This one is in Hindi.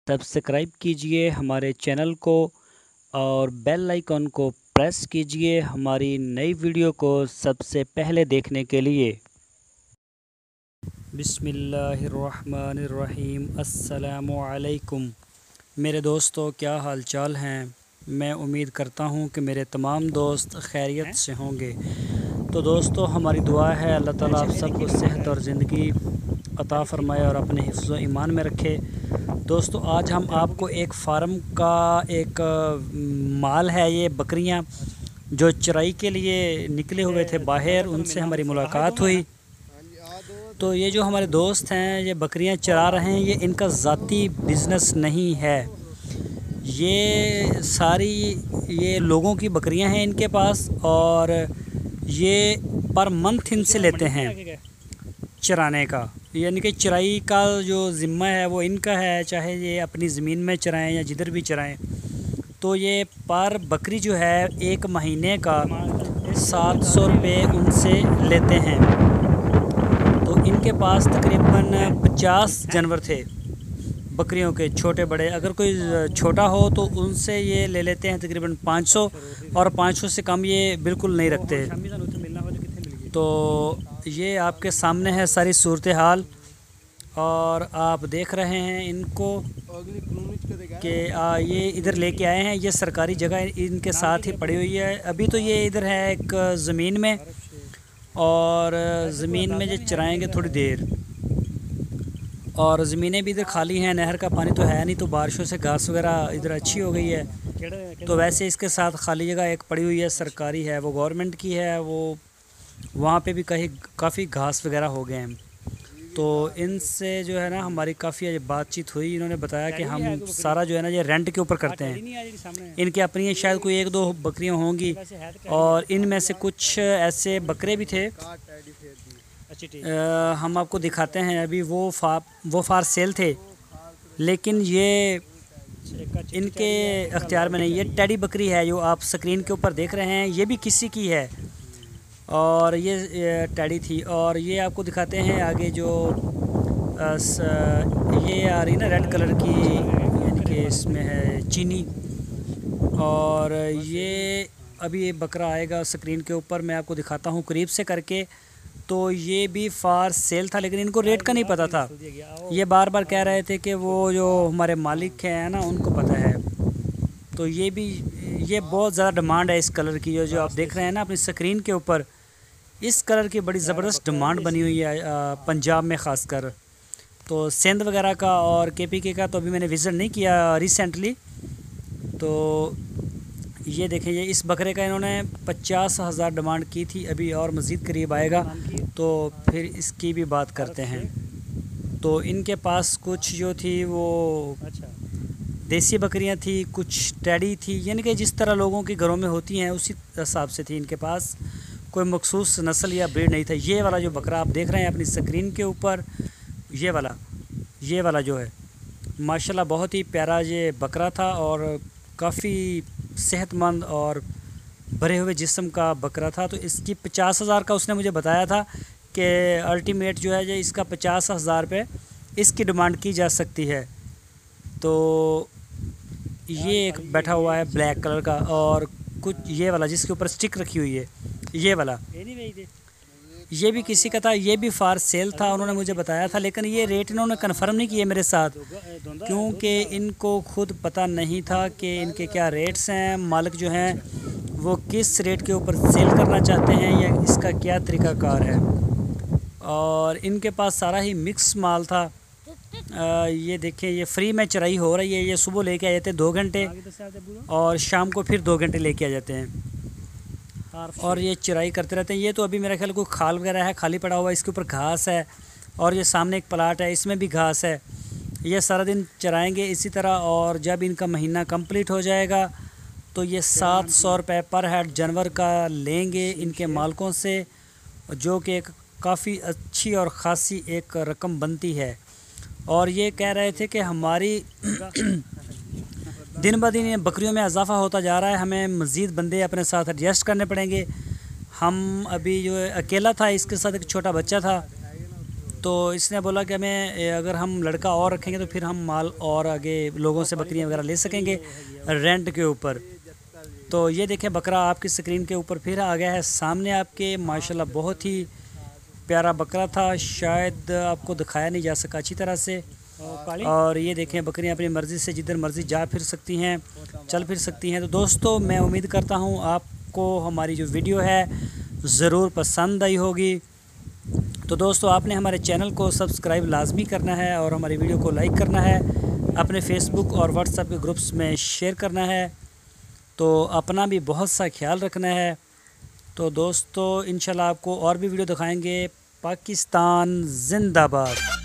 सब्सक्राइब कीजिए हमारे चैनल को और बेल आइकन को प्रेस कीजिए हमारी नई वीडियो को सबसे पहले देखने के लिए। बिस्मिल्लाहिर्रहमानिर्रहीम। अस्सलामु अलैकुम मेरे दोस्तों, क्या हाल चाल हैं। मैं उम्मीद करता हूं कि मेरे तमाम दोस्त खैरियत से होंगे। तो दोस्तों, हमारी दुआ है अल्लाह ताला आप सबको सेहत और ज़िंदगी अता फ़रमाए और अपने हिफ्ज़ व ईमान में रखे। दोस्तों, आज हम आपको एक फ़ार्म का एक माल है, ये बकरियां जो चराई के लिए निकले हुए थे बाहर, उनसे हमारी मुलाकात हुई। तो ये जो हमारे दोस्त हैं, ये बकरियां चरा रहे हैं, ये इनका ज़ाती बिज़नेस नहीं है। ये सारी ये लोगों की बकरियां हैं इनके पास, और ये पर मंथ इनसे लेते हैं चराने का। यानी कि चराई का जो ज़िम्मा है वो इनका है, चाहे ये अपनी ज़मीन में चराएं या जिधर भी चराएं। तो ये पर बकरी जो है एक महीने का 700 रुपये उनसे लेते हैं। तो इनके पास तकरीबन 50 जानवर थे बकरियों के, छोटे बड़े। अगर कोई छोटा हो तो उनसे ये ले लेते हैं तकरीबन 500, और 500 से कम ये बिल्कुल नहीं रखते। तो ये आपके सामने है सारी सूरत हाल, और आप देख रहे हैं इनको कि ये इधर लेके आए हैं। ये सरकारी जगह इनके साथ ही पड़ी हुई है। अभी तो ये इधर है एक ज़मीन में, और ज़मीन में जो चराएंगे थोड़ी देर, और ज़मीनें भी इधर खाली हैं। नहर का पानी तो है नहीं, तो बारिशों से घास वगैरह इधर अच्छी हो गई है। तो वैसे इसके साथ खाली जगह एक पड़ी हुई है, सरकारी है, वो गवर्नमेंट की है। वो वहाँ पे भी कहीं काफ़ी घास वगैरह हो गए हैं। तो इनसे जो है ना हमारी काफ़ी बातचीत हुई। इन्होंने बताया कि हम सारा जो है ना ये रेंट के ऊपर करते हैं। इनके अपनी शायद कोई 1-2 बकरियां होंगी, और इनमें से कुछ ऐसे बकरे भी थे। हम आपको दिखाते हैं। अभी वो फार सेल थे, लेकिन ये इनके अख्तियार में नहीं। ये टेडी बकरी है जो आप स्क्रीन के ऊपर देख रहे हैं, ये भी किसी की है, और ये टेडी थी। और ये आपको दिखाते हैं आगे जो ये आ रही ना रेड कलर की, यानी कि इसमें है चीनी। और ये अभी ये बकरा आएगा स्क्रीन के ऊपर, मैं आपको दिखाता हूँ करीब से करके। तो ये भी फार सेल था, लेकिन इनको रेट का नहीं पता था। ये बार बार कह रहे थे कि वो जो हमारे मालिक हैं ना उनको पता है। तो ये बहुत ज़्यादा डिमांड है इस कलर की, जो आप देख रहे हैं ना अपनी स्क्रीन के ऊपर। इस कलर की बड़ी ज़बरदस्त डिमांड बनी हुई है पंजाब में ख़ासकर। तो सिंध वगैरह का और KPK का तो अभी मैंने विज़िट नहीं किया रिसेंटली। तो ये देखें, ये इस बकरे का इन्होंने 50,000 डिमांड की थी, अभी और मज़ीद करीब आएगा, तो फिर इसकी भी बात करते हैं। तो इनके पास कुछ जो थी वो देसी बकरियां थी, कुछ टेडी थी, यानी कि जिस तरह लोगों के घरों में होती हैं उसी हिसाब से थी। इनके पास कोई मखसूस नस्ल या ब्रीड नहीं था। ये वाला जो बकरा आप देख रहे हैं अपनी स्क्रीन के ऊपर, ये वाला जो है माशाल्लाह बहुत ही प्यारा ये बकरा था, और काफ़ी सेहतमंद और भरे हुए जिस्म का बकरा था। तो इसकी 50,000 का उसने मुझे बताया था कि अल्टीमेट जो है ये इसका 50,000 रुपये इसकी डिमांड की जा सकती है। तो ये एक बैठा हुआ है ब्लैक कलर का, और कुछ ये वाला जिसके ऊपर स्टिक रखी हुई है, ये वाला ये भी किसी का था। ये भी फार सेल था, उन्होंने मुझे बताया था, लेकिन ये रेट इन्होंने कन्फर्म नहीं किए मेरे साथ, क्योंकि इनको खुद पता नहीं था कि इनके क्या रेट्स हैं। मालिक जो हैं वो किस रेट के ऊपर सेल करना चाहते हैं या इसका क्या तरीक़ाकार है। और इनके पास सारा ही मिक्स माल था। ये देखें, ये फ्री में चराई हो रही है। ये सुबह लेके आ जाते हैं 2 घंटे, और शाम को फिर 2 घंटे लेके आ जाते हैं, और ये चराई करते रहते हैं। ये तो अभी मेरा ख्याल कोई खाल वगैरह है खाली पड़ा हुआ है, इसके ऊपर घास है, और ये सामने एक प्लाट है, इसमें भी घास है। ये सारा दिन चराएंगे इसी तरह, और जब इनका महीना कंप्लीट हो जाएगा तो ये 700 रुपये पर हेड जानवर का लेंगे इनके मालिकों से, जो कि एक काफ़ी अच्छी और ख़ासी एक रकम बनती है। और ये कह रहे थे कि हमारी दिन ब दिन बकरियों में इजाफ़ा होता जा रहा है, हमें मज़ीद बंदे अपने साथ एडजस्ट करने पड़ेंगे। हम अभी जो अकेला था, इसके साथ एक छोटा बच्चा था, तो इसने बोला कि हमें अगर हम लड़का और रखेंगे तो फिर हम माल और आगे लोगों से बकरियां वगैरह ले सकेंगे रेंट के ऊपर। तो ये देखें बकरा आपकी स्क्रीन के ऊपर फिर आ गया है सामने आपके। माशाल्लाह बहुत ही प्यारा बकरा था, शायद आपको दिखाया नहीं जा सका अच्छी तरह से। और ये देखें बकरियां अपनी मर्ज़ी से जिधर मर्ज़ी जा फिर सकती हैं, चल फिर सकती हैं। तो दोस्तों मैं उम्मीद करता हूँ आपको हमारी जो वीडियो है ज़रूर पसंद आई होगी। तो दोस्तों आपने हमारे चैनल को सब्सक्राइब लाजमी करना है और हमारी वीडियो को लाइक करना है, अपने फेसबुक और व्हाट्सएप के ग्रुप्स में शेयर करना है। तो अपना भी बहुत सा ख्याल रखना है। तो दोस्तों इंशाल्लाह आपको और भी वीडियो दिखाएंगे। पाकिस्तान जिंदाबाद।